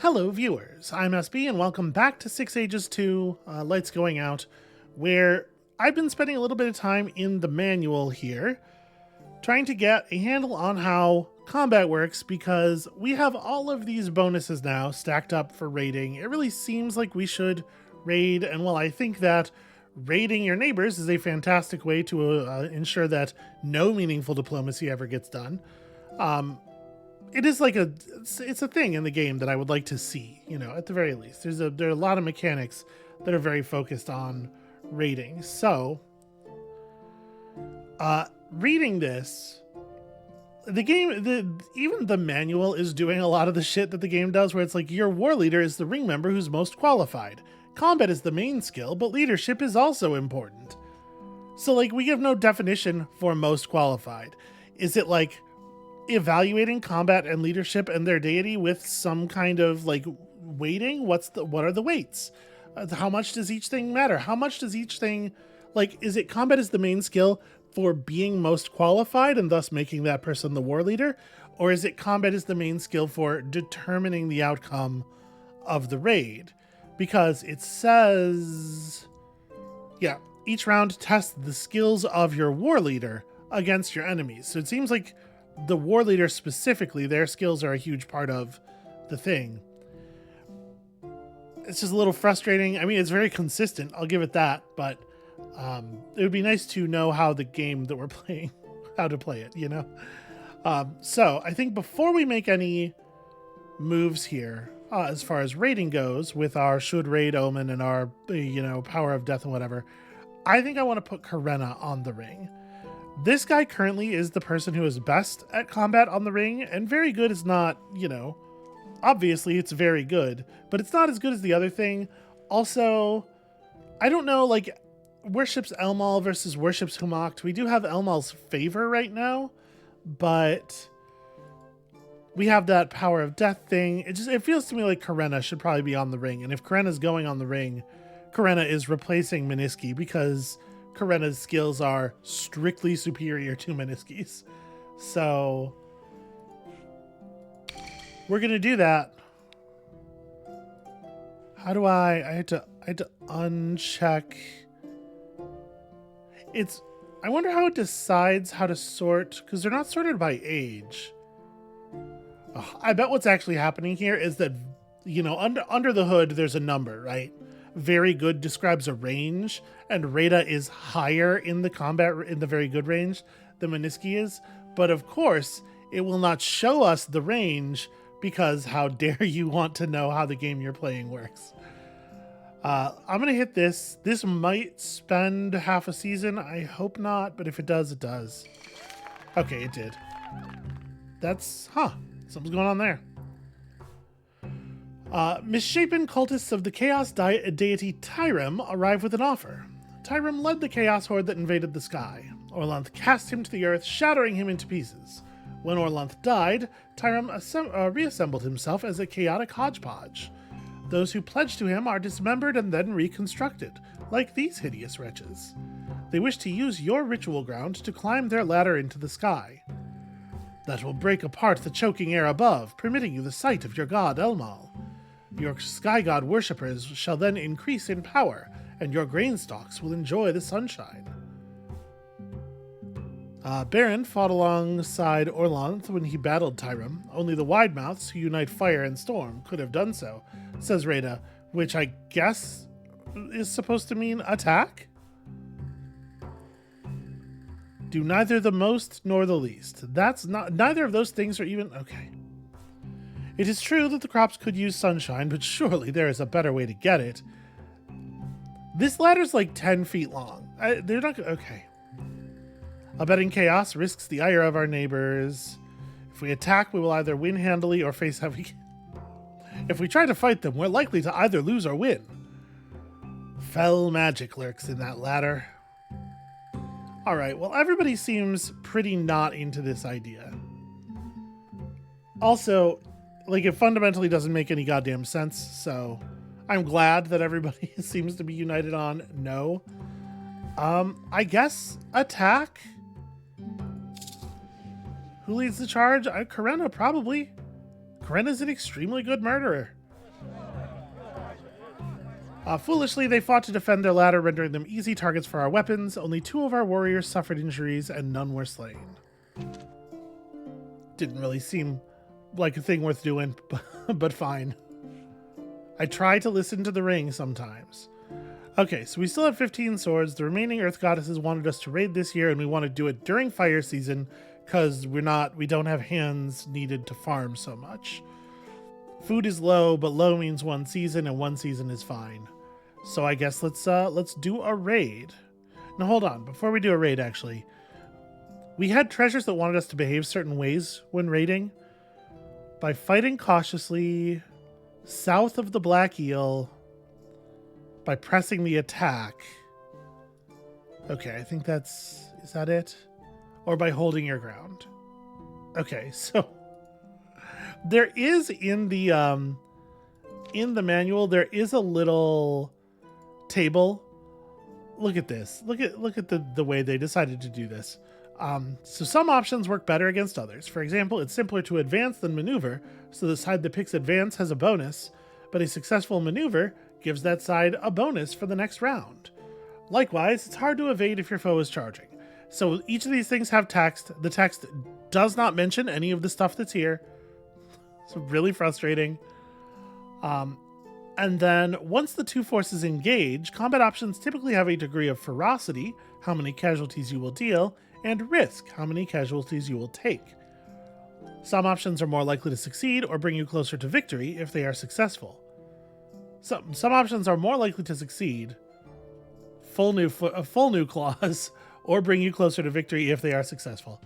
Hello viewers, I'm SB and welcome back to 6 Ages 2 Lights Going Out, where I've been spending a little bit of time in the manual here, trying to get a handle on how combat works, because we have all of these bonuses now stacked up for raiding. It really seems like we should raid, and while I think that raiding your neighbors is a fantastic way to ensure that no meaningful diplomacy ever gets done, it is like it's a thing in the game that I would like to see, you know, at the very least. There are a lot of mechanics that are very focused on raiding. So, reading this, the game, even the manual is doing a lot of the shit that the game does, where it's like your war leader is the ring member who's most qualified. Combat is the main skill, but leadership is also important. So, like, we give no definition for most qualified. Is it like evaluating combat and leadership and their deity with some kind of like weighting? What are the weights? How much does each thing matter? How much does each thing, like, is it combat is the main skill for being most qualified and thus making that person the war leader? Or is it combat is the main skill for determining the outcome of the raid? Because it says, yeah, each round tests the skills of your war leader against your enemies. So it seems like the war leader specifically, their skills are a huge part of the thing. It's just a little frustrating. I mean, it's very consistent, I'll give it that, but it would be nice to know how the game that we're playing, how to play it, you know? So I think before we make any moves here, as far as raiding goes, with our should raid omen and our, you know, power of death and whatever, I think I want to put Glorantha on the ring. This guy currently is the person who is best at combat on the ring, and very good is not, you know, obviously it's very good, but it's not as good as the other thing. Also, I don't know, like, worships Elmal versus worships Humacht. We do have Elmal's favor right now, but we have that power of death thing. It feels to me like Glorantha should probably be on the ring, and if Glorantha's going on the ring, Glorantha is replacing Meniski, because Glorantha's skills are strictly superior to Meniski's. So we're gonna do that. How do I had to uncheck. I wonder how it decides how to sort, because they're not sorted by age. Oh, I bet what's actually happening here is that, you know, under the hood there's a number, right? Very good describes a range, and Rada is higher in the combat, in the very good range than Meniski is. But of course, it will not show us the range, because how dare you want to know how the game you're playing works. I'm going to hit this. This might spend half a season. I hope not, but if it does, it does. Okay, it did. That's, something's going on there. Misshapen cultists of the chaos deity Tyrem arrive with an offer. Tyrem led the chaos horde that invaded the sky. Orlanth cast him to the earth, shattering him into pieces. When Orlanth died, Tyrem reassembled himself as a chaotic hodgepodge. Those who pledged to him are dismembered and then reconstructed, like these hideous wretches. They wish to use your ritual ground to climb their ladder into the sky. That will break apart the choking air above, permitting you the sight of your god Elmal. Your sky god worshippers shall then increase in power, and your grain stalks will enjoy the sunshine. Baron fought alongside Orlanth when he battled Tyrem. Only the Widemouths, who unite fire and storm, could have done so, says Rada, which I guess is supposed to mean attack? Do neither the most nor the least. That's not, neither of those things are even, okay. It is true that the crops could use sunshine, but surely there is a better way to get it. This ladder's like 10 feet long. They're not, okay. Abetting chaos risks the ire of our neighbors. If we attack, we will either win handily or face heavy. If we try to fight them, we're likely to either lose or win. Fell magic lurks in that ladder. Alright, well, everybody seems pretty not into this idea. Also, like, it fundamentally doesn't make any goddamn sense, so I'm glad that everybody seems to be united on no. I guess attack? Who leads the charge? Glorantha, probably. Glorantha's an extremely good murderer. Foolishly, they fought to defend their ladder, rendering them easy targets for our weapons. Only 2 of our warriors suffered injuries, and none were slain. Didn't really seem like a thing worth doing, but fine. I try to listen to the ring sometimes. Okay, so we still have 15 swords. The remaining Earth Goddesses wanted us to raid this year, and we want to do it during fire season because we don't have hands needed to farm so much. Food is low, but low means 1 season, and 1 season is fine. So I guess let's do a raid. Now hold on, before we do a raid, actually, we had treasures that wanted us to behave certain ways when raiding. By fighting cautiously, south of the Black Eel, by pressing the attack. Okay, I think is that it? Or by holding your ground. Okay, so there is in the manual, there is a little table. Look at this. Look at the way they decided to do this. So some options work better against others. For example, it's simpler to advance than maneuver, so the side that picks advance has a bonus, but a successful maneuver gives that side a bonus for the next round. Likewise, it's hard to evade if your foe is charging. So each of these things have text. The text does not mention any of the stuff that's here. It's really frustrating. And then once the 2 forces engage, combat options typically have a degree of ferocity, how many casualties you will deal, and risk, how many casualties you will take. Some options are more likely to succeed or bring you closer to victory if they are successful. Some options are more likely to succeed, full new clause, or bring you closer to victory if they are successful.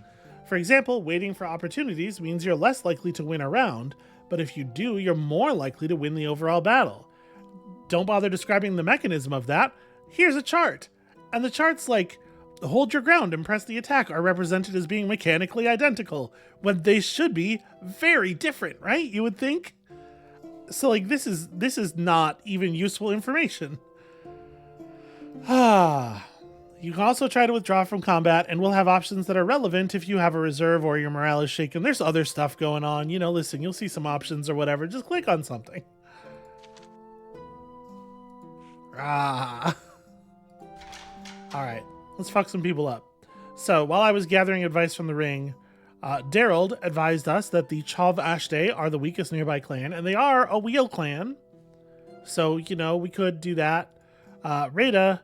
For example, waiting for opportunities means you're less likely to win a round, but if you do, you're more likely to win the overall battle. Don't bother describing the mechanism of that. Here's a chart. And the chart's like, hold your ground and press the attack are represented as being mechanically identical, when they should be very different, right? You would think? So like this is not even useful information. You can also try to withdraw from combat, and we'll have options that are relevant if you have a reserve or your morale is shaken. There's other stuff going on. You know, listen, you'll see some options or whatever. Just click on something. All right, let's fuck some people up. So while I was gathering advice from the ring, Daryl advised us that the Chav Ashday are the weakest nearby clan, and they are a wheel clan. So, you know, we could do that. Rada.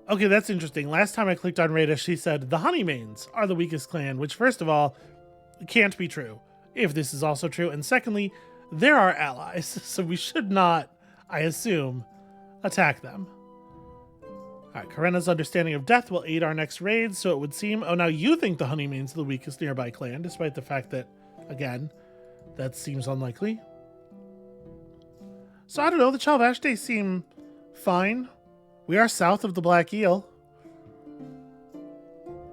Okay, that's interesting. Last time I clicked on Rada, she said the Honeymanes are the weakest clan, which first of all, can't be true, if this is also true. And secondly, they're our allies, so we should not, I assume, attack them. All right, Karena's understanding of death will aid our next raid, so it would seem... Oh, now you think the Honeymanes are the weakest nearby clan, despite the fact that, again, that seems unlikely. So I don't know, the Chalvashte seem fine. We are south of the Black Eel.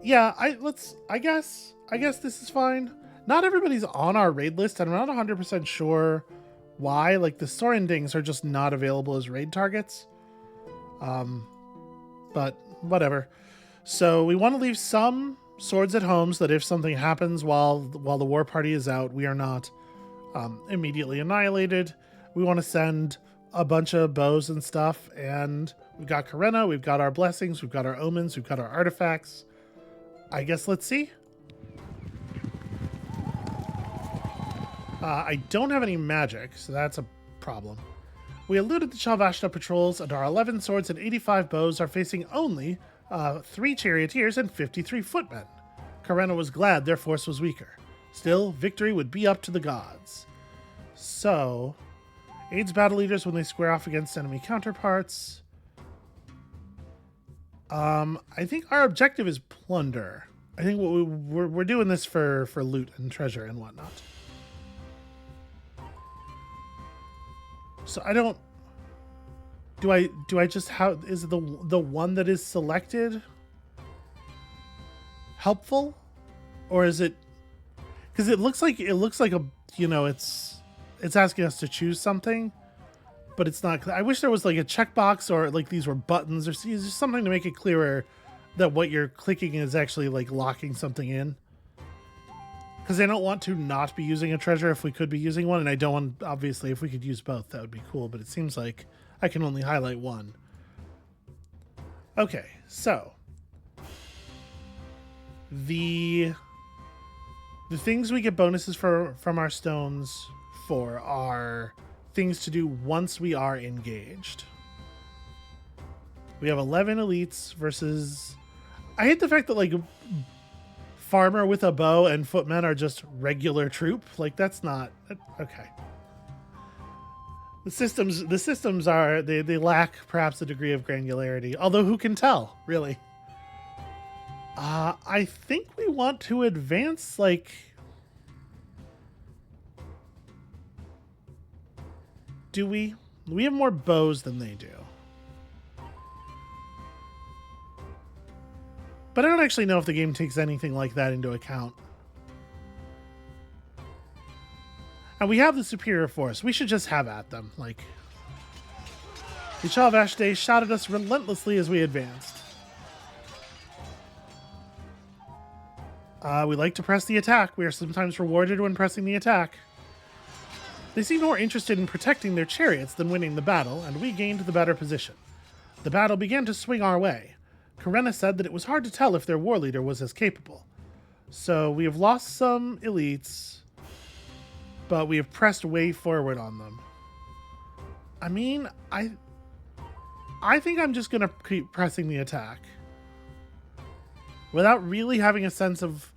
Yeah, I guess this is fine. Not everybody's on our raid list, and I'm not 100% sure why. Like, the Sorendings are just not available as raid targets. But whatever. So we want to leave some swords at home so that if something happens while the war party is out, we are not immediately annihilated. We want to send a bunch of bows and stuff, and we've got Karena, we've got our blessings, we've got our omens, we've got our artifacts. I guess let's see. I don't have any magic, so that's a problem. We eluded the Chalvashta patrols, and our 11 swords and 85 bows are facing only 3 charioteers and 53 footmen. Karena was glad their force was weaker. Still, victory would be up to the gods. So, aids battle leaders when they square off against enemy counterparts. I think our objective is plunder. I think we're doing this for loot and treasure and whatnot. So I don't... Do I just have... Is the one that is selected helpful? Or is it... Because it looks like a... You know, it's asking us to choose something, but it's not... I wish there was like a checkbox, or like these were buttons, or just something to make it clearer that what you're clicking is actually like locking something in. Because I don't want to not be using a treasure if we could be using one, and I don't want... Obviously, if we could use both, that would be cool, but it seems like I can only highlight one. Okay, so the things we get bonuses from our stones for are things to do once we are engaged. We have 11 elites versus... I hate the fact that, like, farmer with a bow and footmen are just regular troop. Like, that's not... Okay. The systems are... They lack, perhaps, a degree of granularity. Although, who can tell, really? I think we want to advance, like... Do we? We have more bows than they do. But I don't actually know if the game takes anything like that into account. And we have the superior force. We should just have at them. Like, the Chalvashte shot at us relentlessly as we advanced. We like to press the attack. We are sometimes rewarded when pressing the attack. They seemed more interested in protecting their chariots than winning the battle, and we gained the better position. The battle began to swing our way. Karenna said that it was hard to tell if their war leader was as capable. So we have lost some elites, but we have pressed way forward on them. I mean, I think I'm just going to keep pressing the attack. Without really having a sense of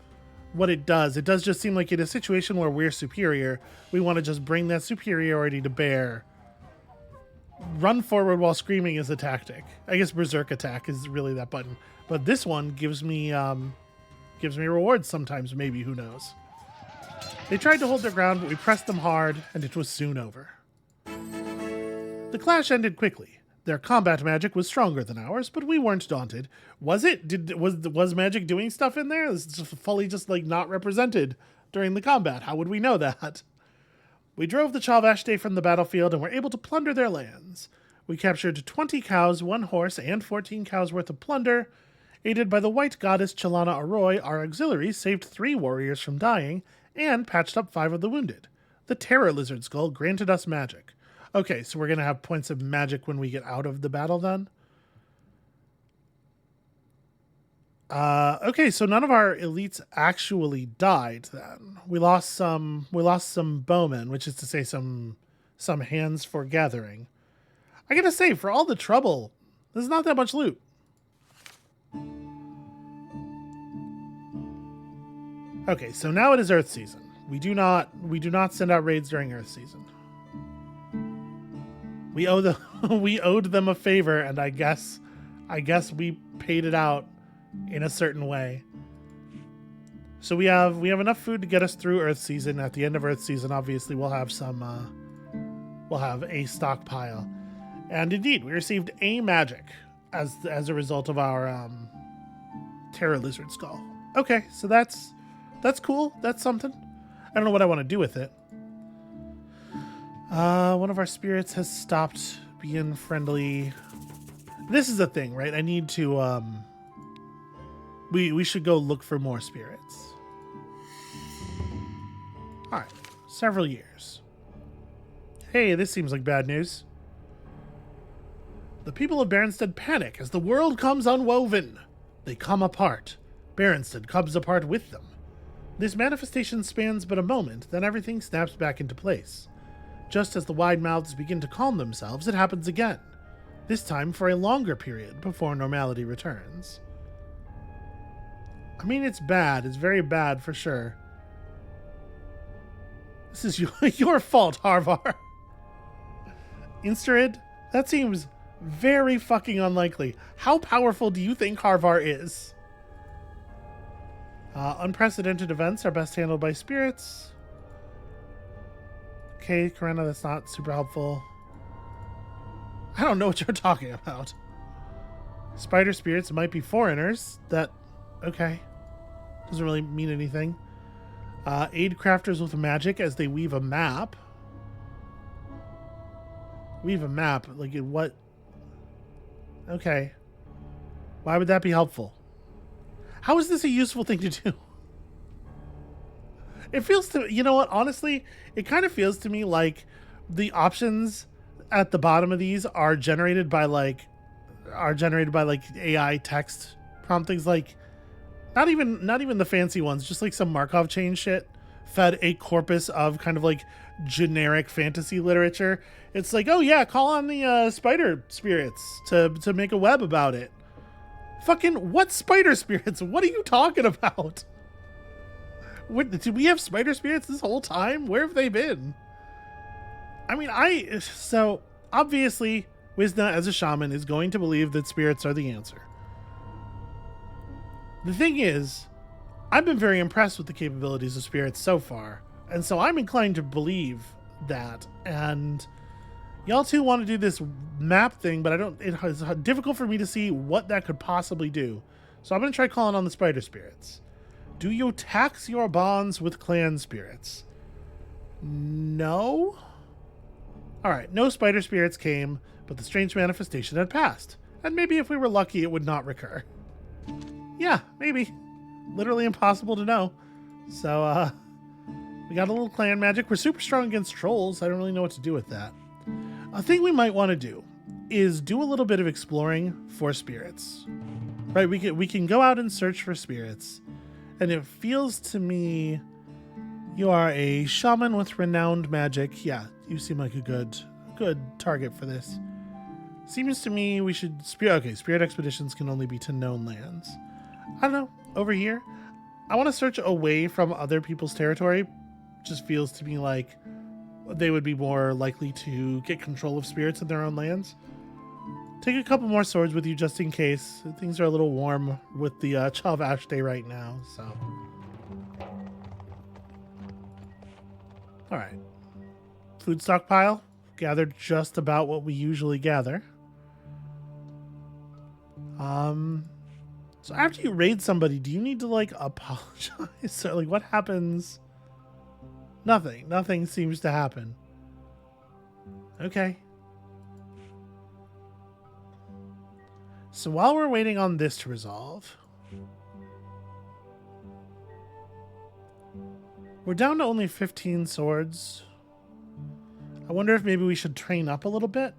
what it does. It does just seem like in a situation where we're superior, we want to just bring that superiority to bear. Run forward while screaming is a tactic. I guess Berserk attack is really that button. But this one gives me rewards sometimes, maybe, who knows. They tried to hold their ground, but we pressed them hard, and it was soon over. The clash ended quickly. Their combat magic was stronger than ours, but we weren't daunted. Was it? Was magic doing stuff in there? It's just fully just like not represented during the combat. How would we know that? We drove the Chalvashte from the battlefield and were able to plunder their lands. We captured 20 cows, 1 horse, and 14 cows worth of plunder. Aided by the white goddess Chalana Arroy, our auxiliaries saved 3 warriors from dying and patched up 5 of the wounded. The Terror Lizard Skull granted us magic. Okay, so we're going to have points of magic when we get out of the battle then? Okay, so none of our elites actually died then. We lost some bowmen, which is to say some hands for gathering. I gotta say, for all the trouble, this is not that much loot. Okay, so now it is Earth season. We do not send out raids during Earth season. We owed them a favor, and I guess we paid it out in a certain way. So we have enough food to get us through Earth season. At the end of Earth season, obviously we'll have a stockpile. And indeed, we received a magic as a result of our Terror Lizard Skull. Okay, so that's cool. That's something. I don't know what I want to do with it. One of our spirits has stopped being friendly. This is the thing, right? I need to, we should go look for more spirits. Alright, several years. Hey, this seems like bad news. The people of Berensted panic as the world comes unwoven. They come apart. Berensted comes apart with them. This manifestation spans but a moment, then everything snaps back into place. Just as the wide mouths begin to calm themselves, it happens again. This time for a longer period before normality returns. I mean, it's bad. It's very bad for sure. This is your fault, Harvar. Instarid? That seems very fucking unlikely. How powerful do you think Harvar is? Unprecedented events are best handled by spirits. Okay, Karenna, that's not super helpful. I don't know what you're talking about. Spider spirits might be foreigners. Okay. Doesn't really mean anything. Aid crafters with magic as they weave a map. Weave a map? Like, what? Okay. Why would that be helpful? How is this a useful thing to do? It feels to, you know what, honestly, it kind of feels to me like the options at the bottom of these are generated by like AI text prompt things, like not even the fancy ones, just like some Markov chain shit fed a corpus of kind of like generic fantasy literature. It's like, oh yeah, call on the spider spirits to make a web about it. Fucking what spider spirits? What are you talking about? What, did we have spider spirits this whole time? Where have they been? I mean, so obviously Wisna as a shaman is going to believe that spirits are the answer. The thing is, I've been very impressed with the capabilities of spirits so far, and so I'm inclined to believe that. And y'all two want to do this map thing, but it's difficult for me to see what that could possibly do. So I'm going to try calling on the spider spirits. Do you tax your bonds with clan spirits? No? Alright, no spider spirits came, but the strange manifestation had passed. And maybe if we were lucky, it would not recur. Yeah, maybe. Literally impossible to know. So, we got a little clan magic. We're super strong against trolls. I don't really know what to do with that. A thing we might want to do is do a little bit of exploring for spirits. Right, we can go out and search for spirits. And it feels to me you are a shaman with renowned magic. Yeah, you seem like a good target for this. Seems to me we should spirit expeditions can only be to known lands. I don't know, over here, I want to search away from other people's territory. Just feels to me like they would be more likely to get control of spirits in their own lands. Take a couple more swords with you just in case. Things are a little warm with the Chav Ash Day right now, so. Alright. Food stockpile. Gathered just about what we usually gather. So after you raid somebody, do you need to like apologize? Or like what happens? Nothing. Nothing seems to happen. Okay. So while we're waiting on this to resolve, we're down to only 15 swords. I wonder if maybe we should train up a little bit,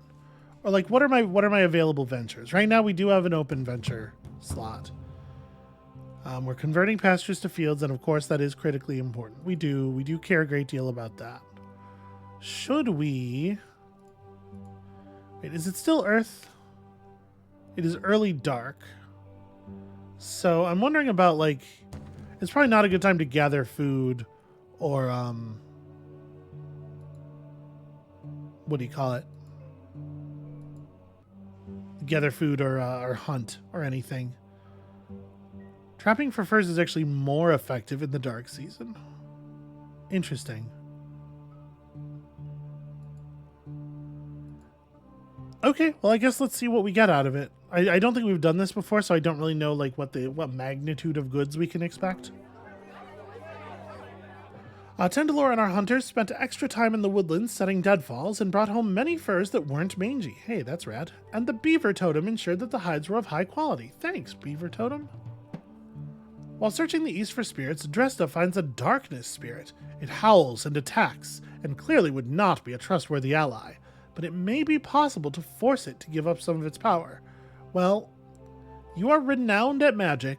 or like what are my available ventures? Right now we do have an open venture slot. We're converting pastures to fields, and of course that is critically important. We do care a great deal about that. Should we? Wait, is it still Earth? It is early dark. So I'm wondering about like, it's probably not a good time to gather food or what do you call it? Gather food or hunt or anything. Trapping for furs is actually more effective in the dark season. Interesting. Okay, well I guess let's see what we get out of it. I don't think we've done this before, so I don't really know like what magnitude of goods we can expect. Tendalore and our hunters spent extra time in the woodlands setting deadfalls and brought home many furs that weren't mangy. Hey, that's rad. And the beaver totem ensured that the hides were of high quality. Thanks, beaver totem. While searching the east for spirits, Dresta finds a darkness spirit. It howls and attacks, and clearly would not be a trustworthy ally, but it may be possible to force it to give up some of its power. Well, you are renowned at magic.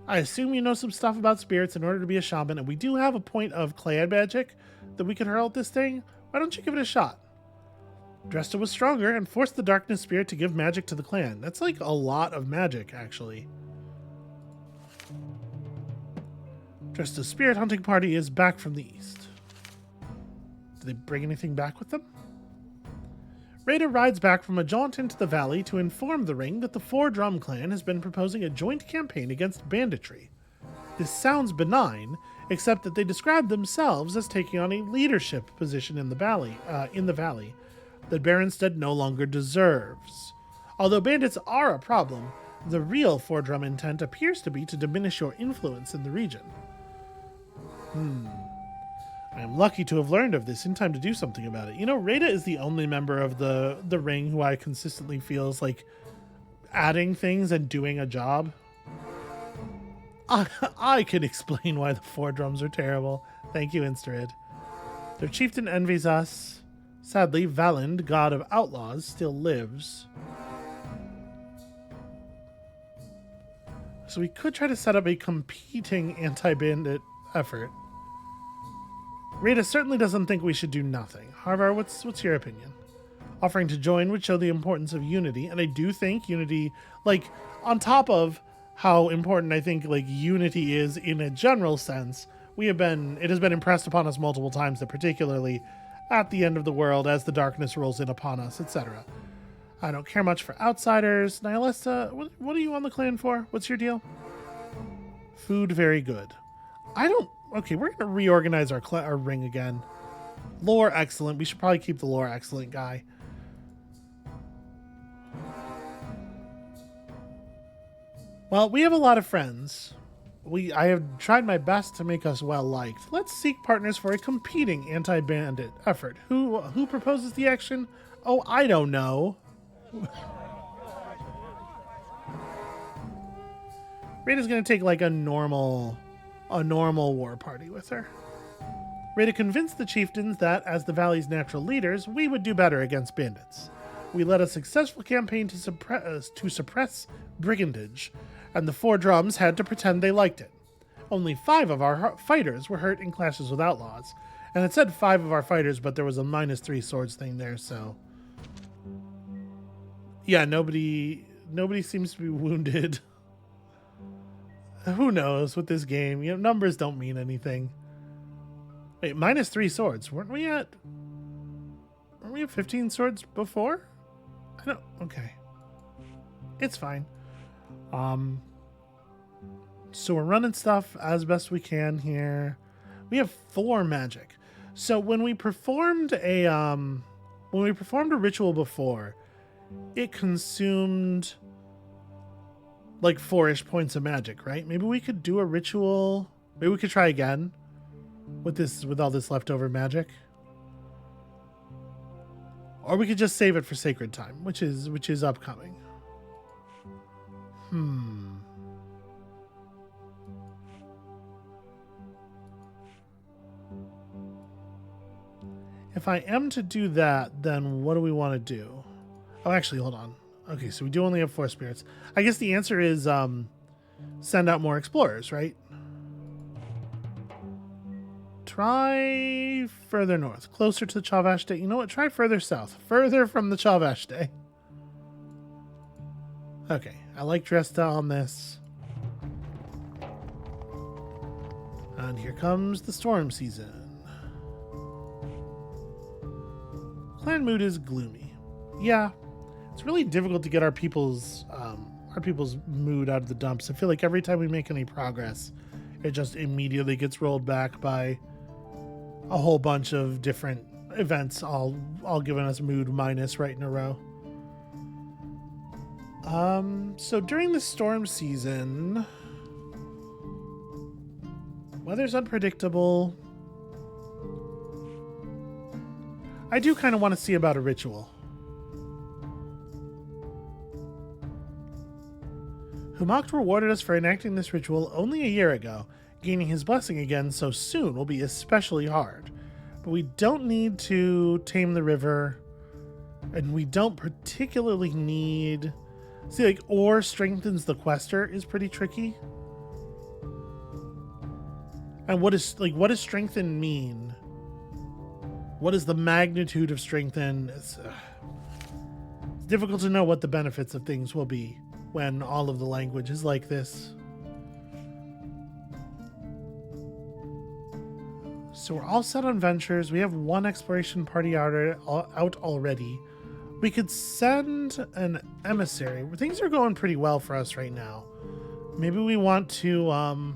I assume you know some stuff about spirits in order to be a shaman, and we do have a point of clan magic that we can hurl at this thing. Why don't you give it a shot? Dresta was stronger and forced the darkness spirit to give magic to the clan. That's like a lot of magic, actually. Dresta's spirit hunting party is back from the east. Did they bring anything back with them? Rada rides back from a jaunt into the valley to inform the ring that the Four Drum clan has been proposing a joint campaign against banditry. This sounds benign, except that they describe themselves as taking on a leadership position in the valley, that Baronstead no longer deserves. Although bandits are a problem, the real Four Drum intent appears to be to diminish your influence in the region. I am lucky to have learned of this in time to do something about it. You know, Rada is the only member of the ring who I consistently feels like adding things and doing a job. I can explain why the Four Drums are terrible. Thank you, Instarid. Their chieftain envies us. Sadly, Valand, god of outlaws, still lives. So we could try to set up a competing anti-bandit effort. Rita certainly doesn't think we should do nothing. However, what's your opinion? Offering to join would show the importance of unity, and I do think unity, like, on top of how important I think, like, unity is in a general sense, it has been impressed upon us multiple times that particularly at the end of the world, as the darkness rolls in upon us, etc. I don't care much for outsiders. Nihilista, what are you on the clan for? What's your deal? Food, very good. Okay, we're going to reorganize our ring again. Lore, excellent. We should probably keep the lore excellent guy. Well, we have a lot of friends. I have tried my best to make us well liked. Let's seek partners for a competing anti-bandit effort. Who proposes the action? Oh, I don't know. Rita's gonna take like a normal war party with her. Rita convinced the chieftains that, as the valley's natural leaders, we would do better against bandits. We led a successful campaign to suppress brigandage, and the four drums had to pretend they liked it. Only 5 of our fighters were hurt in clashes with outlaws. And it said 5 of our fighters, but there was a -3 swords thing there, so... Yeah, nobody seems to be wounded. Who knows with this game? You know, numbers don't mean anything. Wait, -3 swords. Weren't we at 15 swords before? Okay. It's fine. So we're running stuff as best we can here. We have 4 magic. So when we performed a ritual before, it consumed like 4-ish points of magic, right? Maybe we could do a ritual. Maybe we could try again with all this leftover magic. Or we could just save it for sacred time, which is upcoming. If I am to do that, then what do we want to do? Oh, actually, hold on. Okay, so we do only have 4 spirits. I guess the answer is send out more explorers, right? Try further north, closer to the Chavashte. You know what? Try further south, further from the Chavashte. Okay, I like Dresta on this. And here comes the storm season. Clan mood is gloomy. Yeah, it's really difficult to get our people's mood out of the dumps. I feel like every time we make any progress, it just immediately gets rolled back by a whole bunch of different events, all giving us mood minus right in a row. So during the storm season, weather's unpredictable. I do kind of want to see about a ritual. Humoct rewarded us for enacting this ritual only a year ago. Gaining his blessing again so soon will be especially hard. But we don't need to tame the river, and we don't particularly need... See, like, or strengthens the quester is pretty tricky. And what does strengthen mean? What is the magnitude of strengthen? It's difficult to know what the benefits of things will be when all of the language is like this. So we're all set on ventures. We have 1 exploration party out already. We could send an emissary. Things are going pretty well for us right now. Maybe we want to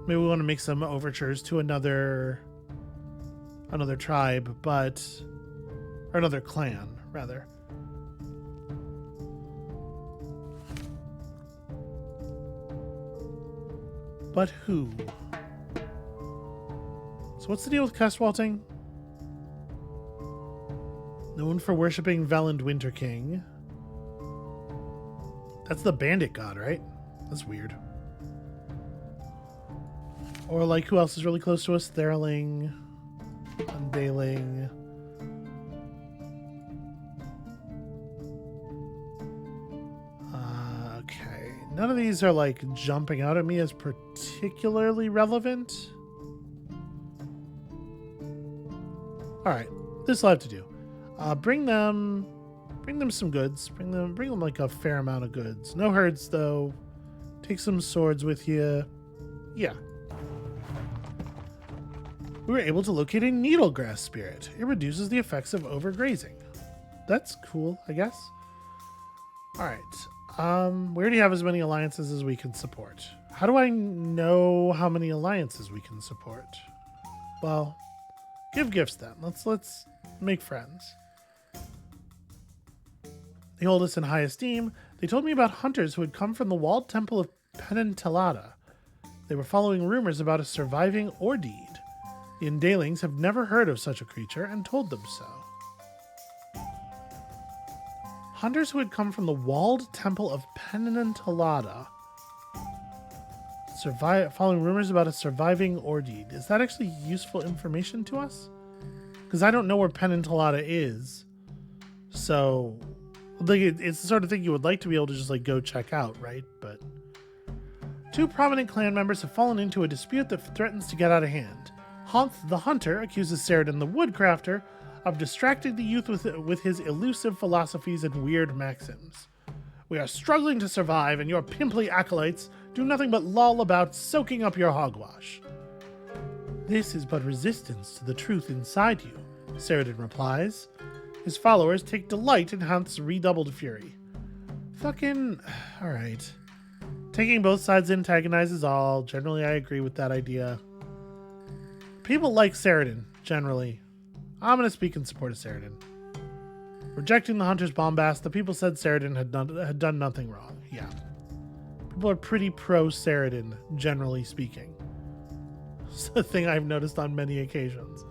make some overtures to another tribe, or another clan, rather. But who? So what's the deal with Castwalting? Known for worshipping Valand Winter King. That's the bandit god, right? That's weird. Or like, who else is really close to us? Theraling. Unveiling. Okay. None of these are like jumping out at me as particularly relevant. All right. This will have to do. Bring them some goods. Bring them like a fair amount of goods. No herds though. Take some swords with you. Yeah. We were able to locate a needlegrass spirit. It reduces the effects of overgrazing. That's cool, I guess. All right. We already have as many alliances as we can support. How do I know how many alliances we can support? Well, give gifts then. Let's make friends. They hold us in high esteem. They told me about hunters who had come from the walled temple of Penintellata. They were following rumors about a surviving Ordeed. The Indalings have never heard of such a creature and told them so. Hunters who had come from the walled temple of Penintellata. Following rumors about a surviving Ordeed. Is that actually useful information to us? Because I don't know where Penintellata is. So, like, it's the sort of thing you would like to be able to just like go check out, right? But two prominent clan members have fallen into a dispute that threatens to get out of hand. Honth the Hunter accuses Saradin the Woodcrafter of distracting the youth with his elusive philosophies and weird maxims. We are struggling to survive, and your pimply acolytes do nothing but loll about soaking up your hogwash. This is but resistance to the truth inside you, Saradin replies. His followers take delight in Honth's redoubled fury. Fucking... Alright. Taking both sides antagonizes all. Generally, I agree with that idea. People like Saradin, generally. I'm going to speak in support of Saradin. Rejecting the Hunter's bombast, the people said Saradin had done nothing wrong. Yeah. People are pretty pro-Saradin, generally speaking. It's a thing I've noticed on many occasions.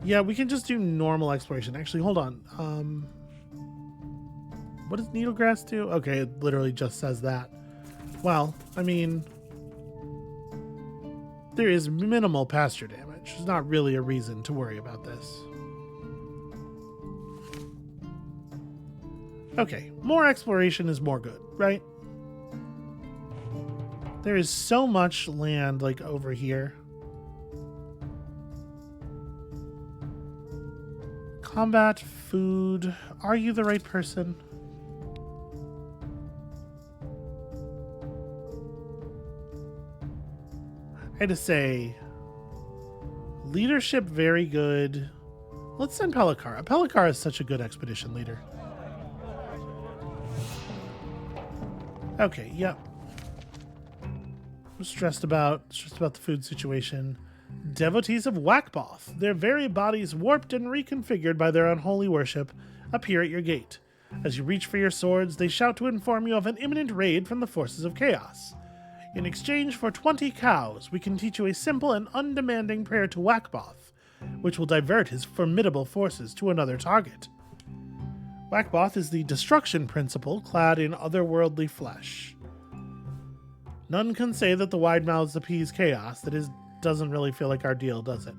Yeah, we can just do normal exploration. Actually, hold on. What does needlegrass do? Okay, it literally just says that. Well, I mean, there is minimal pasture damage. There's not really a reason to worry about this. Okay, more exploration is more good, right? There is so much land, like, over here. Combat, food. Are you the right person? I had to say, leadership very good. Let's send Pelikara. Pelikara is such a good expedition leader. Okay, yep. I'm stressed about the food situation. Devotees of Wakboth, their very bodies warped and reconfigured by their unholy worship, appear at your gate. As you reach for your swords, they shout to inform you of an imminent raid from the forces of chaos. In exchange for 20 cows, we can teach you a simple and undemanding prayer to Wakboth, which will divert his formidable forces to another target. Wakboth is the destruction principle clad in otherworldly flesh. None can say that the wide mouths appease chaos. That doesn't really feel like our deal, does it?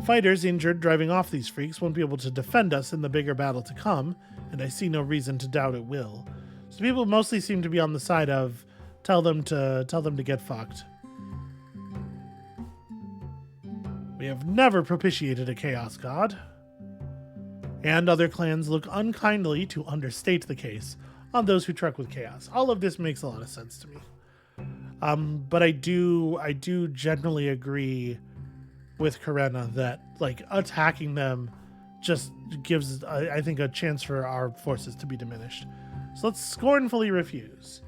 Fighters injured driving off these freaks won't be able to defend us in the bigger battle to come, and I see no reason to doubt it will. So people mostly seem to be on the side of tell them to get fucked. We have never propitiated a chaos god. And other clans look unkindly, to understate the case, on those who trek with chaos. All of this makes a lot of sense to me. But I do generally agree with Karenna that, like, attacking them just gives, I think, a chance for our forces to be diminished. So let's scornfully refuse.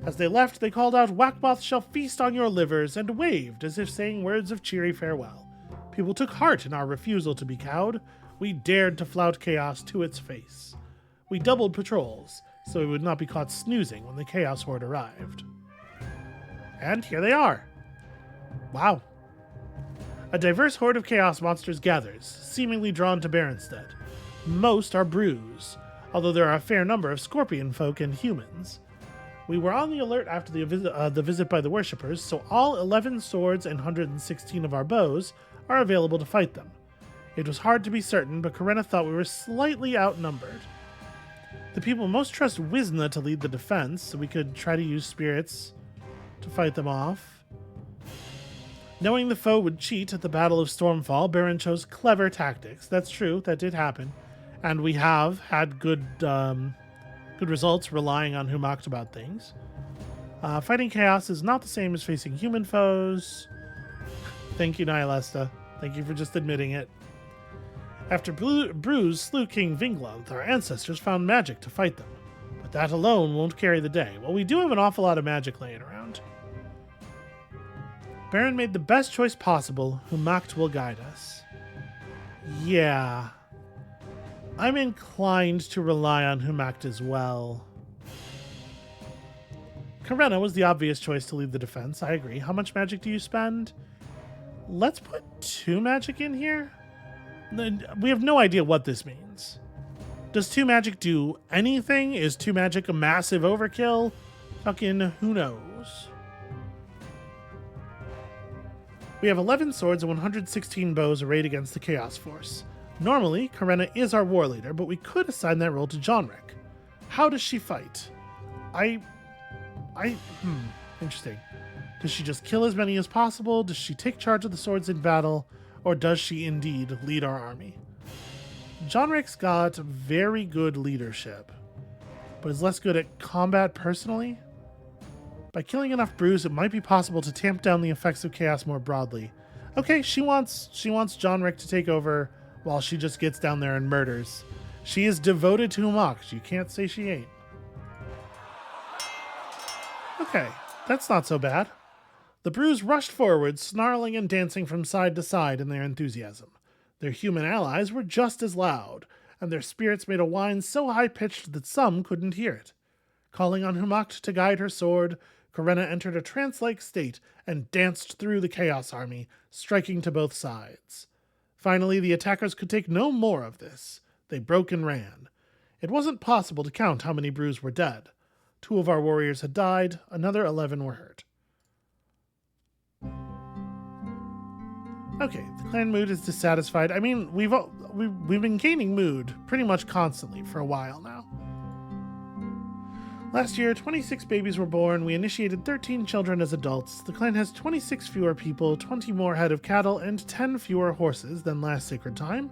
As they left, they called out, "Wakboth shall feast on your livers," and waved as if saying words of cheery farewell. People took heart in our refusal to be cowed. We dared to flout chaos to its face. We doubled patrols, so we would not be caught snoozing when the Chaos Horde arrived. And here they are. Wow. A diverse horde of chaos monsters gathers, seemingly drawn to Baronstead. Most are brews, although there are a fair number of scorpion folk and humans. We were on the alert after the visit by the worshippers, so all 11 swords and 116 of our bows are available to fight them. It was hard to be certain, but Corinna thought we were slightly outnumbered. The people most trust Wisna to lead the defense, so we could try to use spirits to fight them off. Knowing the foe would cheat at the Battle of Stormfall, Baron chose clever tactics. That's true, that did happen. And we have had good results relying on Humacht about things. Fighting chaos is not the same as facing human foes. Thank you, Nihilesta. Thank you for just admitting it. After Bruise slew King Glorantha, our ancestors found magic to fight them. But that alone won't carry the day. Well, we do have an awful lot of magic laying around. Baron made the best choice possible. Humacht will guide us. Yeah. I'm inclined to rely on Humacht as well. Corinna was the obvious choice to lead the defense. I agree. How much magic do you spend? Let's put 2 magic in here. We have no idea what this means. Does 2 magic do anything? Is 2 magic a massive overkill? Fucking who knows? We have 11 swords and 116 bows arrayed against the Chaos Force. Normally, Corinna is our war leader, but we could assign that role to Jonric. How does she fight? Interesting. Does she just kill as many as possible? Does she take charge of the swords in battle? Or does she indeed lead our army? Jonric's got very good leadership, but is less good at combat personally. By killing enough Bruise, it might be possible to tamp down the effects of chaos more broadly. Okay, she wants Jonric to take over while she just gets down there and murders. She is devoted to Humacht. You can't say she ain't. Okay, that's not so bad. The Bruise rushed forward, snarling and dancing from side to side in their enthusiasm. Their human allies were just as loud, and their spirits made a whine so high-pitched that some couldn't hear it. Calling on Humacht to guide her sword, Corinna entered a trance-like state and danced through the Chaos Army, striking to both sides. Finally, the attackers could take no more of this. They broke and ran. It wasn't possible to count how many Bruise were dead. 2 of our warriors had died, another 11 were hurt. Okay, the clan mood is dissatisfied. I mean, we've been gaining mood pretty much constantly for a while now. Last year, 26 babies were born. We initiated 13 children as adults. The clan has 26 fewer people, 20 more head of cattle, and 10 fewer horses than last sacred time.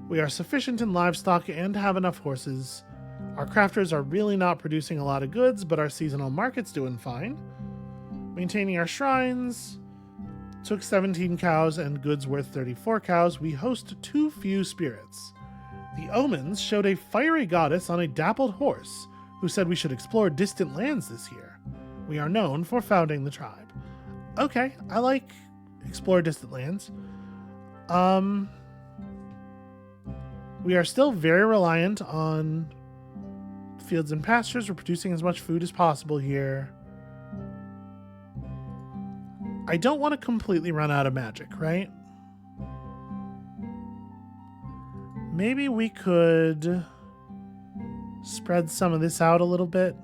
We are sufficient in livestock and have enough horses. Our crafters are really not producing a lot of goods, but our seasonal market's doing fine. Maintaining our shrines. Took 17 cows and goods worth 34 cows. We host too few spirits. The Omens showed a fiery goddess on a dappled horse who said we should explore distant lands this year. We are known for founding the tribe. Okay, I like explore distant lands. We are still very reliant on fields and pastures. We're producing as much food as possible here. I don't want to completely run out of magic, right? Maybe we could spread some of this out a little bit.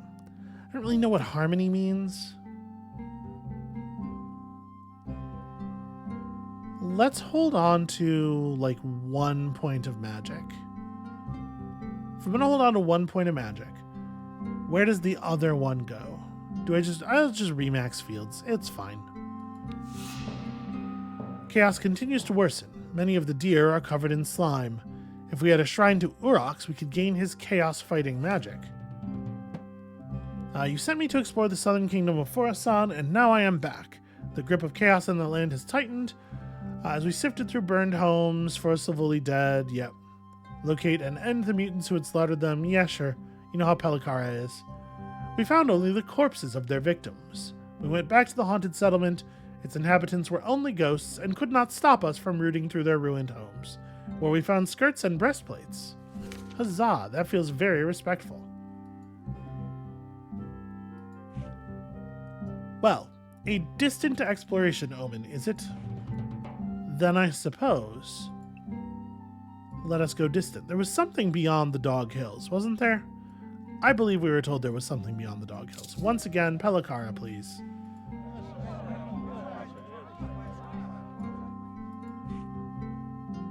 I don't really know what harmony means. Let's hold on to like 1 point of magic. If I'm going to hold on to 1 point of magic, where does the other one go? I'll just remax fields. It's fine. Chaos continues to worsen. Many of the deer are covered in slime. If we had a shrine to Urox, we could gain his chaos fighting magic. You sent me to explore the southern kingdom of Khorasan, and now I am back. The grip of chaos on the land has tightened. As we sifted through burned homes, forests of fully dead, yep. Locate and end the mutants who had slaughtered them, yeah sure. You know how Pelikara is. We found only the corpses of their victims. We went back to the haunted settlement. Its inhabitants were only ghosts and could not stop us from rooting through their ruined homes, where we found skirts and breastplates. Huzzah, that feels very respectful. Well, a distant exploration omen, is it? Then I suppose. Let us go distant. There was something beyond the Dog Hills, wasn't there? I believe we were told there was something beyond the dog hills. Once again, Pelakara, please.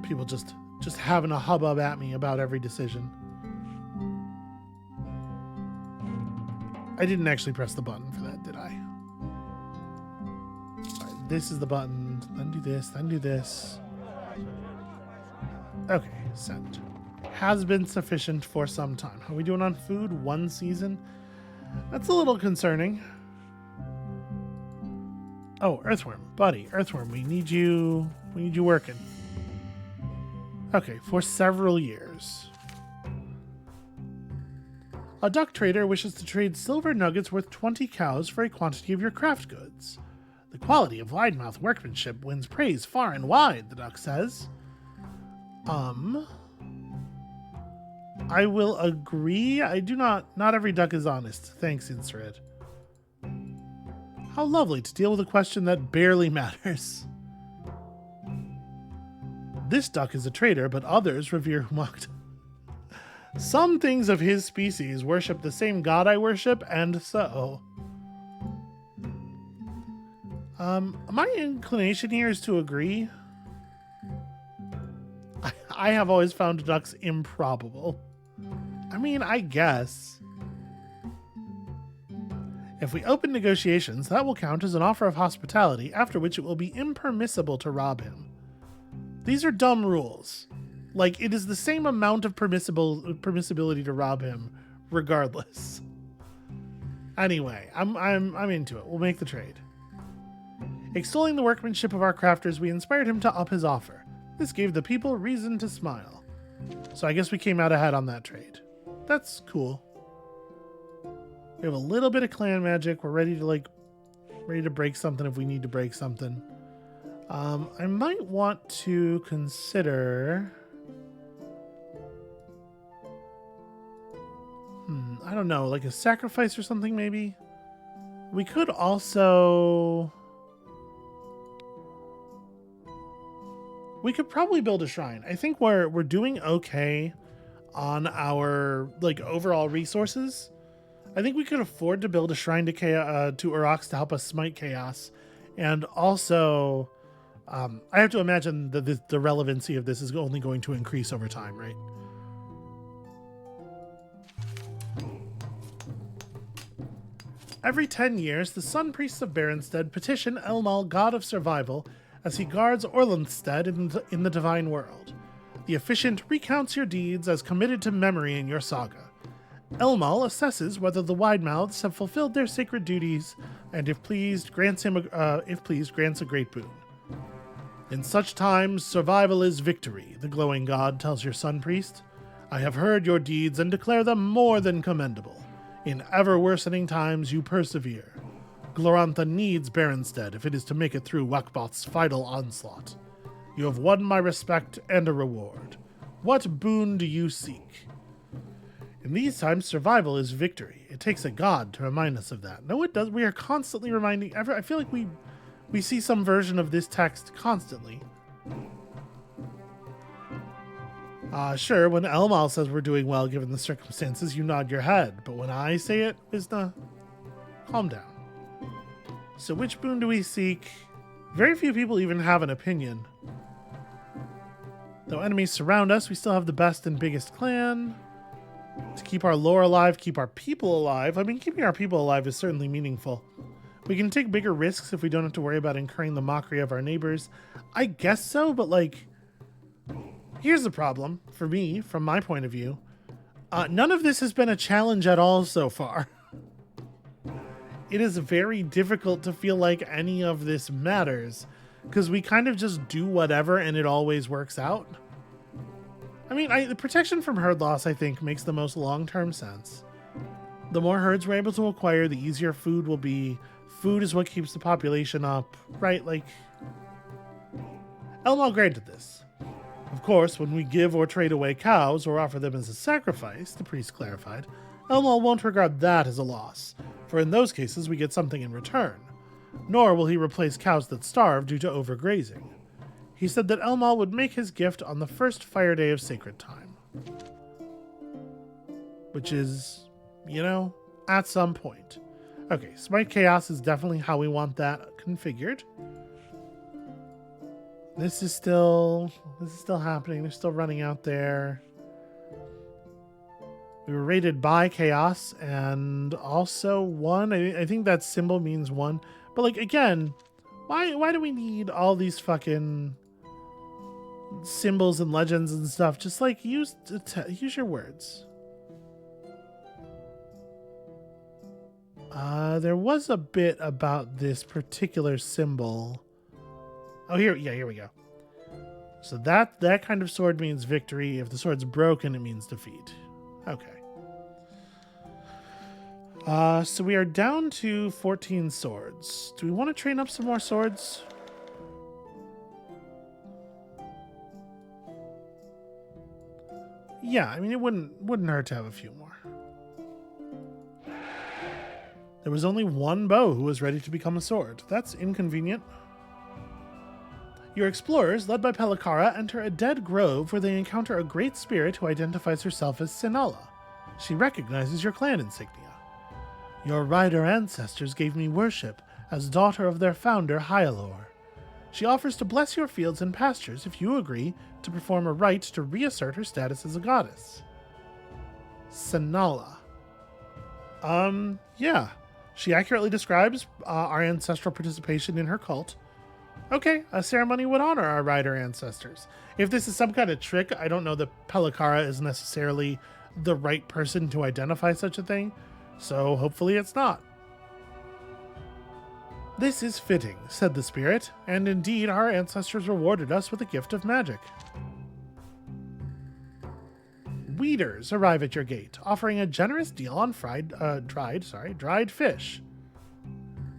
People just having a hubbub at me about every decision. I didn't actually press the button for that, did I? Right, this is the button. Then do this, then do this. Okay, send. Has been sufficient for some time. How are we doing on food? 1 season? That's a little concerning. Oh, Earthworm. Buddy, Earthworm, we need you working. Okay, for several years. A duck trader wishes to trade silver nuggets worth 20 cows for a quantity of your craft goods. The quality of wide-mouth workmanship wins praise far and wide, the duck says. I will agree. Not every duck is honest. Thanks, Inserid. How lovely to deal with a question that barely matters. This duck is a traitor, but others revere Humakta. Some things of his species worship the same god I worship, and so. My inclination here is to agree. I have always found ducks improbable. I mean, I guess. If we open negotiations, that will count as an offer of hospitality, after which it will be impermissible to rob him. These are dumb rules. Like, it is the same amount of permissibility to rob him, regardless. Anyway, I'm into it. We'll make the trade. Extolling the workmanship of our crafters, we inspired him to up his offer. This gave the people reason to smile. So I guess we came out ahead on that trade. That's cool. We have a little bit of clan magic. We're ready to break something if we need to break something. I might want to consider... I don't know, like a sacrifice or something maybe? We could also... We could probably build a shrine. I think we're doing okay on our overall resources. I think we could afford to build a shrine to Urox to help us smite chaos. And also, I have to imagine that the relevancy of this is only going to increase over time, right? Every 10 years, the Sun Priests of Baronstead petition Elmal, god of survival, as he guards Orlandstead in the Divine World. The officiant recounts your deeds as committed to memory in your saga. Elmal assesses whether the Widemouths have fulfilled their sacred duties, and if pleased, grants a great boon. In such times, survival is victory, the glowing god tells your Sun Priest. I have heard your deeds and declare them more than commendable. In ever-worsening times, you persevere. Glorantha needs Baronstead if it is to make it through Wakboth's final onslaught. You have won my respect and a reward. What boon do you seek? In these times, survival is victory. It takes a god to remind us of that. No, it does. We are constantly reminding... I feel like we see some version of this text constantly. Sure, when Elmal says we're doing well given the circumstances, you nod your head. But when I say it, Vizna, calm down. So which boon do we seek? Very few people even have an opinion. Though enemies surround us, we still have the best and biggest clan. To keep our lore alive, keep our people alive. I mean, keeping our people alive is certainly meaningful. We can take bigger risks if we don't have to worry about incurring the mockery of our neighbors. I guess so, but here's the problem for me, from my point of view. None of this has been a challenge at all so far. It is very difficult to feel like any of this matters, because we kind of just do whatever and it always works out. I mean, the protection from herd loss, I think, makes the most long-term sense. The more herds we're able to acquire, the easier food will be. Food is what keeps the population up, right? Elmal granted this. Of course, when we give or trade away cows or offer them as a sacrifice, the priest clarified, Elmal won't regard that as a loss, for in those cases we get something in return. Nor will he replace cows that starve due to overgrazing. He said that Elmal would make his gift on the first fire day of sacred time. Which is you know, at some point. Okay, Smite Chaos is definitely how we want that configured. This is still happening. They're still running out there. We were rated by Chaos and also 1. I think that symbol means 1. But like again, why do we need all these fucking symbols and legends and stuff? Just like use your words. There was a bit about this particular symbol. Oh, here we go. So that kind of sword means victory. If the sword's broken, it means defeat. Okay. So we are down to 14 swords. Do we want to train up some more swords? Yeah, I mean, it wouldn't hurt to have a few more. There was only one bow who was ready to become a sword. That's inconvenient. Your explorers, led by Pelakara, enter a dead grove where they encounter a great spirit who identifies herself as Sinala. She recognizes your clan insignia. Your rider ancestors gave me worship as daughter of their founder, Hyalor. She offers to bless your fields and pastures if you agree to perform a rite to reassert her status as a goddess. Sinala. Yeah. She accurately describes our ancestral participation in her cult. Okay, a ceremony would honor our rider ancestors. If this is some kind of trick, I don't know that Pelakara is necessarily the right person to identify such a thing, so hopefully it's not. This is fitting, said the spirit, and indeed our ancestors rewarded us with a gift of magic. Weeders arrive at your gate, offering a generous deal on dried fish.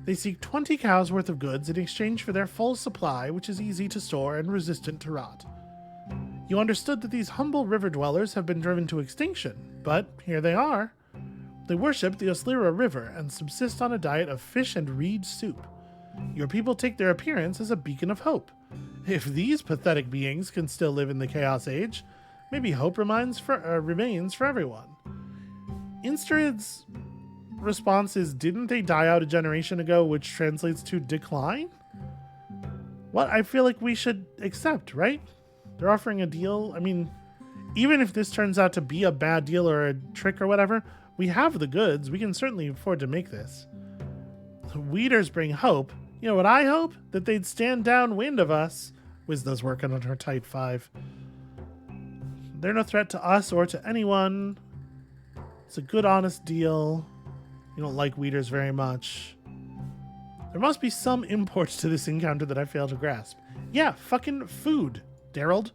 They seek 20 cows worth of goods in exchange for their full supply, which is easy to store and resistant to rot. You understood that these humble river dwellers have been driven to extinction, but here they are. They worship the Oslira River and subsist on a diet of fish and reed soup. Your people take their appearance as a beacon of hope. If these pathetic beings can still live in the Chaos Age, maybe hope remains for everyone. Instrid's response is, didn't they die out a generation ago, which translates to decline? What I feel like we should accept, right? They're offering a deal. I mean, even if this turns out to be a bad deal or a trick or whatever, we have the goods. We can certainly afford to make this. The Weeders bring hope. You know what I hope? That they'd stand downwind of us. Wisda's working on her Type 5. They're no threat to us or to anyone. It's a good, honest deal. You don't like Weeders very much. There must be some import to this encounter that I fail to grasp. Yeah, fucking food, Daryl.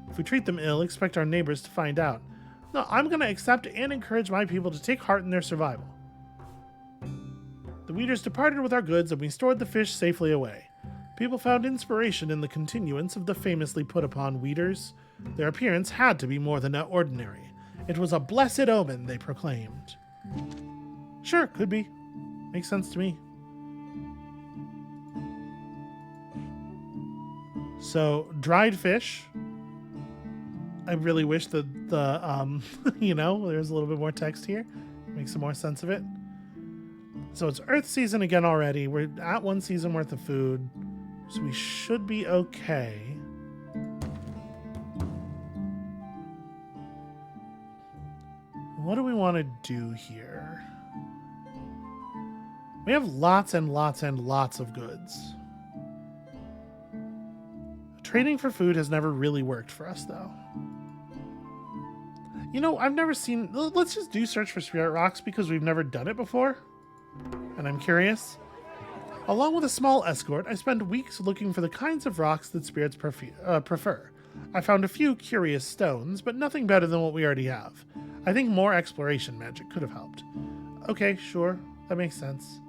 If we treat them ill, expect our neighbors to find out. No, I'm going to accept and encourage my people to take heart in their survival. The Weeders departed with our goods, and we stored the fish safely away. People found inspiration in the continuance of the famously put-upon Weeders. Their appearance had to be more than ordinary. It was a blessed omen, they proclaimed. Sure, could be. Makes sense to me. So, dried fish. I really wish that the, there's a little bit more text here. Makes some more sense of it. So it's Earth season again already. We're at 1 season worth of food. So we should be okay. What do we want to do here? We have lots and lots and lots of goods. Trading for food has never really worked for us, though. You know, I've never seen... Let's just do search for spirit rocks because we've never done it before. And I'm curious. Along with a small escort, I spent weeks looking for the kinds of rocks that spirits prefer. I found a few curious stones, but nothing better than what we already have. I think more exploration magic could have helped. Okay, sure. That makes sense.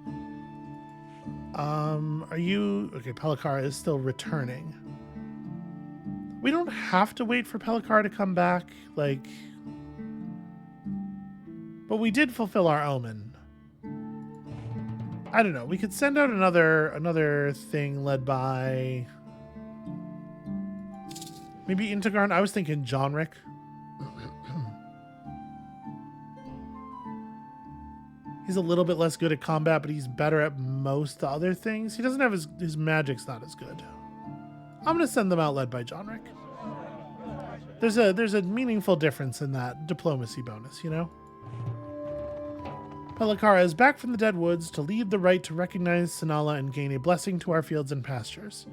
Are you... Okay, Pelakara is still returning. We don't have to wait for Pelakara to come back, like... But we did fulfill our omen. I don't know. We could send out another thing led by... Maybe Integran. I was thinking Johnrick. He's a little bit less good at combat, but he's better at most other things. He doesn't have his magic's not as good. I'm gonna send them out led by Jonric. There's a meaningful difference in that diplomacy bonus, you know? Pelakara is back from the dead woods to lead the rite to recognize Sinala and gain a blessing to our fields and pastures.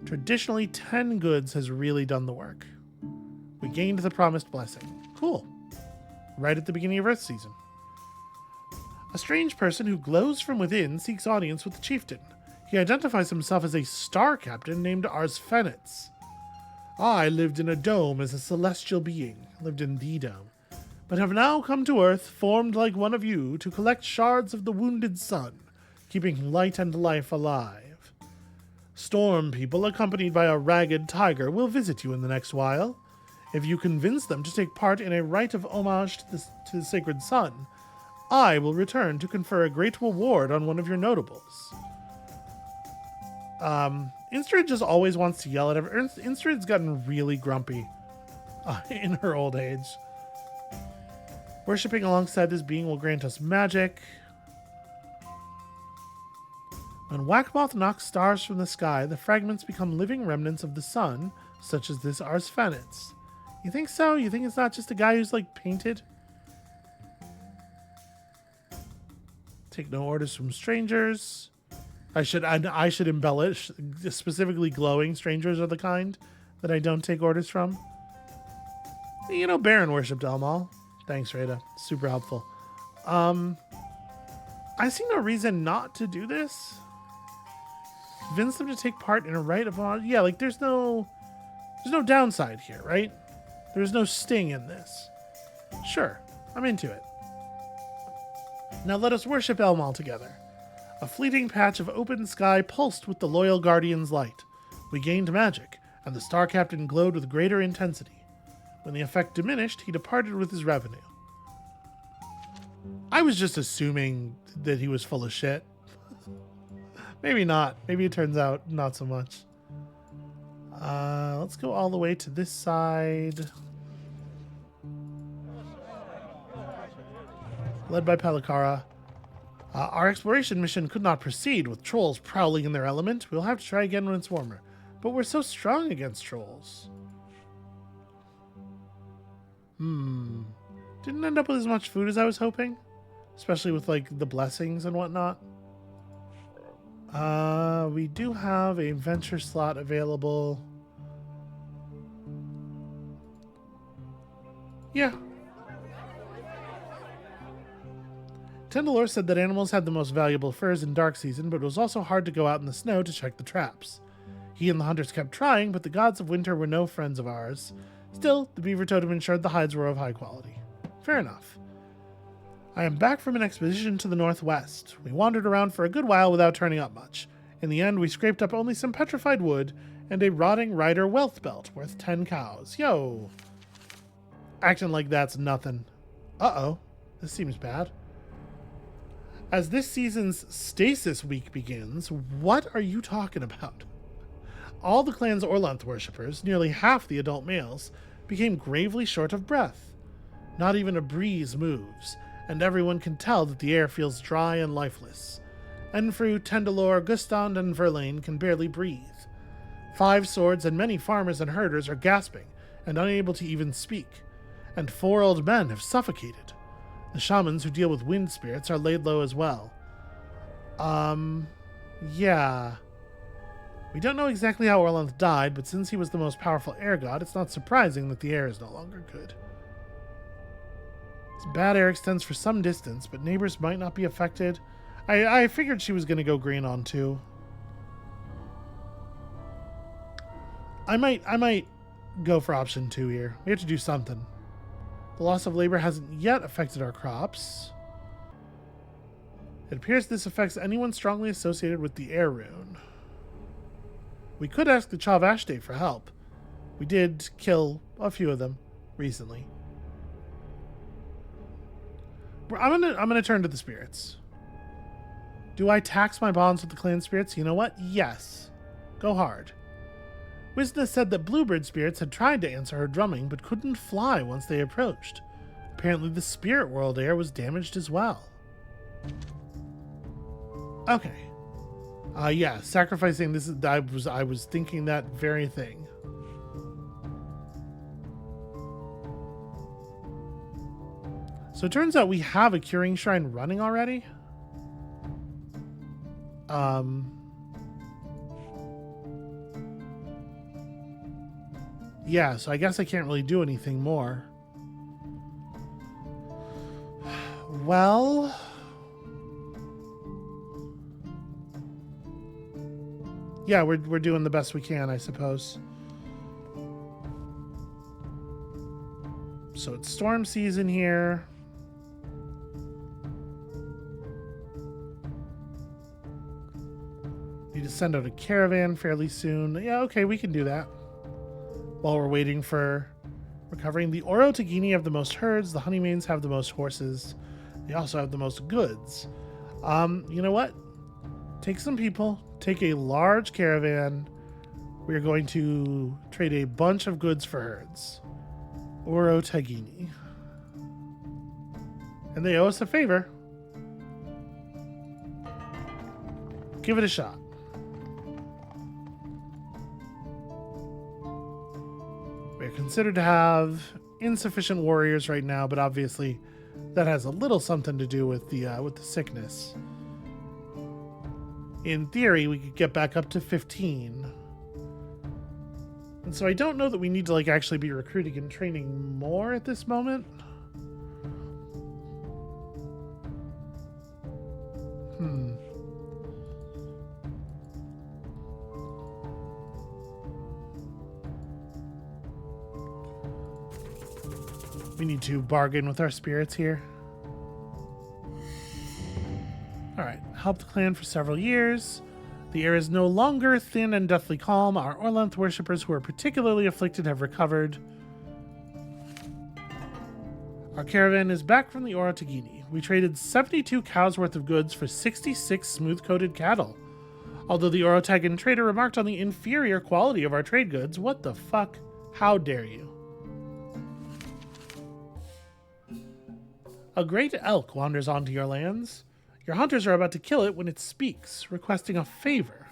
Traditionally, 10 goods has really done the work. We gained the promised blessing. Cool. Right at the beginning of Earth season. A strange person who glows from within seeks audience with the chieftain. He identifies himself as a star captain named Ars Fenitz. I lived in a dome as a celestial being, lived in the dome, but have now come to Earth, formed like one of you, to collect shards of the wounded sun, keeping light and life alive. Storm people, accompanied by a ragged tiger, will visit you in the next while. If you convince them to take part in a rite of homage to the sacred sun, I will return to confer a great reward on one of your notables. Instrid just always wants to yell at everyone. Instrid's gotten really grumpy in her old age. Worshipping alongside this being will grant us magic. When Whackmoth knocks stars from the sky, the fragments become living remnants of the sun, such as this Ars Fenitz. You think so? You think it's not just a guy who's, like, painted? Take no orders from strangers. I should embellish. Specifically, glowing strangers are the kind that I don't take orders from. You know, Baron worshipped Elmal. Thanks, Rada. Super helpful. I see no reason not to do this. Convince them to take part in a rite of honor. Yeah, like there's no downside here, right? There's no sting in this. Sure, I'm into it. Now let us worship Elmal together. A fleeting patch of open sky pulsed with the loyal guardian's light. We gained magic, and the star captain glowed with greater intensity. When the effect diminished, he departed with his revenue. I was just assuming that he was full of shit. Maybe not. Maybe it turns out not so much. Let's go all the way to this side. Led by Pelakara. Our exploration mission could not proceed with trolls prowling in their element. We'll have to try again when it's warmer. But we're so strong against trolls. Didn't end up with as much food as I was hoping. Especially with, like, the blessings and whatnot. We do have a venture slot available. Yeah. Tendelor said that animals had the most valuable furs in dark season, but it was also hard to go out in the snow to check the traps. He and the hunters kept trying, but the gods of winter were no friends of ours. Still, the beaver totem ensured the hides were of high quality. Fair enough. I am back from an expedition to the northwest. We wandered around for a good while without turning up much. In the end, we scraped up only some petrified wood and a rotting rider wealth belt worth 10 cows. Yo! Acting like that's nothing. Uh-oh. This seems bad. As this season's Stasis week begins, what are you talking about? All the clan's Orlanth worshippers, nearly half the adult males, became gravely short of breath. Not even a breeze moves, and everyone can tell that the air feels dry and lifeless. Enfru, Tendelor, Gustand, and Verlaine can barely breathe. 5 swords and many farmers and herders are gasping and unable to even speak, and 4 old men have suffocated. The shamans who deal with wind spirits are laid low as well. Yeah. We don't know exactly how Orlanth died, but since he was the most powerful air god, it's not surprising that the air is no longer good. This bad air extends for some distance, but neighbors might not be affected. I figured she was going to go green on too. I might go for option 2 here. We have to do something. The loss of labor hasn't yet affected our crops. It appears this affects anyone strongly associated with the air rune. We could ask the Chavashte for help. We did kill a few of them recently. I'm gonna turn to the spirits. Do I tax my bonds with the clan spirits? You know what? Yes. Go hard. Wisna said that bluebird spirits had tried to answer her drumming, but couldn't fly once they approached. Apparently the spirit world air was damaged as well. Okay. Yeah, sacrificing this is I was thinking that very thing. So it turns out we have a curing shrine running already. Yeah, so I guess I can't really do anything more. Well, yeah, we're doing the best we can, I suppose. So it's storm season here. Need to send out a caravan fairly soon. Yeah, okay, we can do that. While we're waiting for recovering. The Oro Tagini have the most herds. The Honeymanes have the most horses. They also have the most goods. You know what? Take some people. Take a large caravan. We are going to trade a bunch of goods for herds. Oro Tagini. And they owe us a favor. Give it a shot. We're considered to have insufficient warriors right now, but obviously that has a little something to do with the sickness. In theory, we could get back up to 15. And so I don't know that we need to actually be recruiting and training more at this moment. We need to bargain with our spirits here. Alright, helped the clan for several years. The air is no longer thin and deathly calm. Our Orlanth worshippers who are particularly afflicted have recovered. Our caravan is back from the Oro Tagini. We traded 72 cows worth of goods for 66 smooth-coated cattle. Although the Oro Tagin trader remarked on the inferior quality of our trade goods, what the fuck? How dare you? A great elk wanders onto your lands. Your hunters are about to kill it when it speaks, requesting a favor.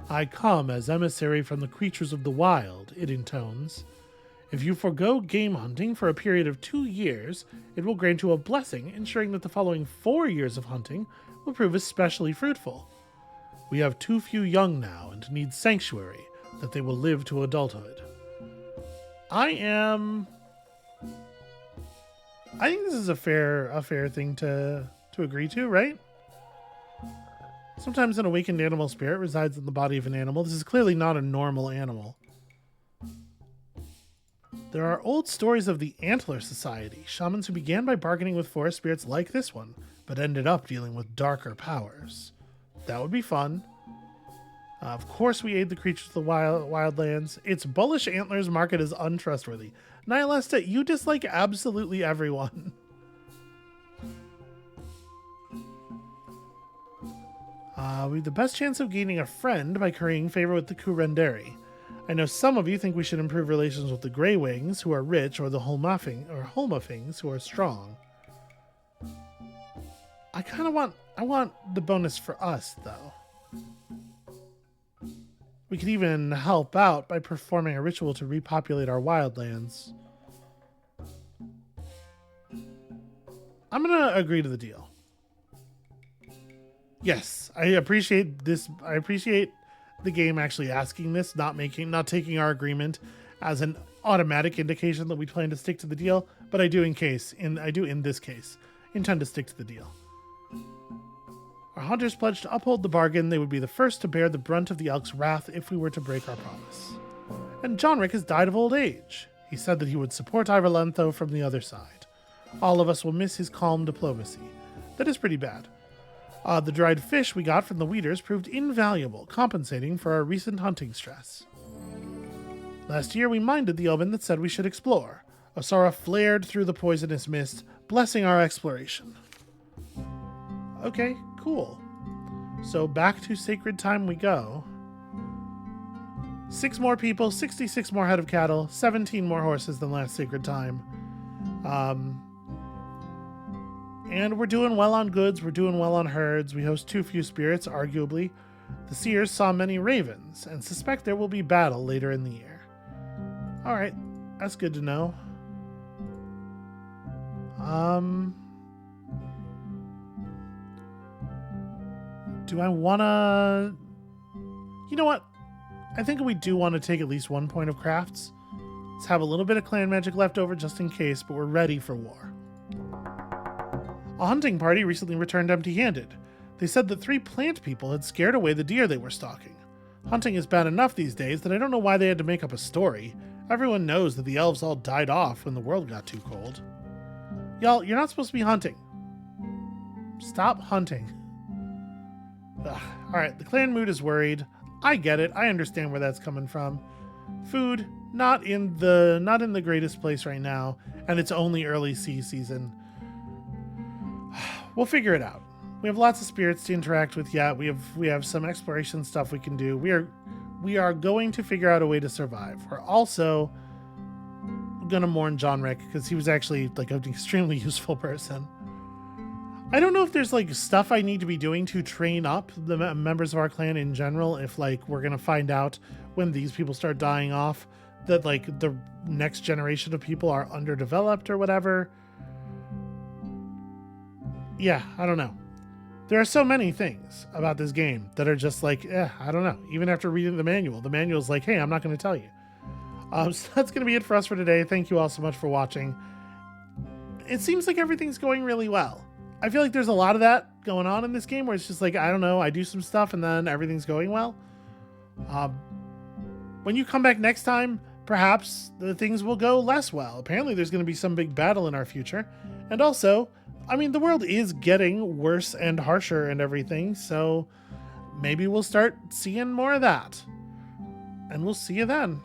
I come as emissary from the creatures of the wild, it intones. If you forego game hunting for a period of 2 years, it will grant you a blessing, ensuring that the following 4 years of hunting will prove especially fruitful. We have too few young now and need sanctuary that they will live to adulthood. I think this is a fair thing to agree to, right? Sometimes an awakened animal spirit resides in the body of an animal. This is clearly not a normal animal. There are old stories of the Antler Society, shamans who began by bargaining with forest spirits like this one, but ended up dealing with darker powers. That would be fun. Of course we aid the creatures of the wildlands. Its bullish antlers mark it as untrustworthy. Nihilesta, you dislike absolutely everyone. We have the best chance of gaining a friend by currying favor with the Kurenderi. I know some of you think we should improve relations with the Grey Wings, who are rich, or the Holmafings, who are strong. I want the bonus for us, though. We could even help out by performing a ritual to repopulate our wildlands. I'm gonna agree to the deal. Yes, I appreciate this. I appreciate the game actually asking this, not taking our agreement as an automatic indication that we plan to stick to the deal. But I do in this case intend to stick to the deal. Our hunters pledged to uphold the bargain. They would be the first to bear the brunt of the elk's wrath if we were to break our promise. And Jonric has died of old age. He said that he would support Iverlantho from the other side. All of us will miss his calm diplomacy. That is pretty bad. The dried fish we got from the weeders proved invaluable, compensating for our recent hunting stress. Last year we minded the omen that said we should explore. Osara flared through the poisonous mist, blessing our exploration. Okay, cool. So back to sacred time we go. 6 more people, 66 more head of cattle, 17 more horses than last sacred time. And we're doing well on goods, we're doing well on herds. We host too few spirits, arguably. The seers saw many ravens, and suspect there will be battle later in the year. Alright, that's good to know. Do I wanna... You know what? I think we do want to take at least 1 point of crafts. Let's have a little bit of clan magic left over just in case, but we're ready for war. A hunting party recently returned empty-handed. They said that 3 plant people had scared away the deer they were stalking. Hunting is bad enough these days that I don't know why they had to make up a story. Everyone knows that the elves all died off when the world got too cold. Y'all, you're not supposed to be hunting. Stop hunting. Alright, the clan mood is worried. I get it. I understand where that's coming from. Food, not in the greatest place right now, and it's only early season. We'll figure it out. We have lots of spirits to interact with yet. We have some exploration stuff we can do. We are going to figure out a way to survive. We're also gonna mourn John Rick because he was actually like an extremely useful person. I don't know if there's like stuff I need to be doing to train up the members of our clan in general. If like we're gonna find out when these people start dying off that like the next generation of people are underdeveloped or whatever. Yeah, I don't know. There are so many things about this game that are just like, I don't know. Even after reading the manual's like, hey, I'm not going to tell you. So that's going to be it for us for today. Thank you all so much for watching. It seems like everything's going really well. I feel like there's a lot of that going on in this game where it's just like, I don't know, I do some stuff and then everything's going well. When you come back next time, perhaps the things will go less well. Apparently there's going to be some big battle in our future. And also, I mean, the world is getting worse and harsher and everything, so maybe we'll start seeing more of that. And we'll see you then.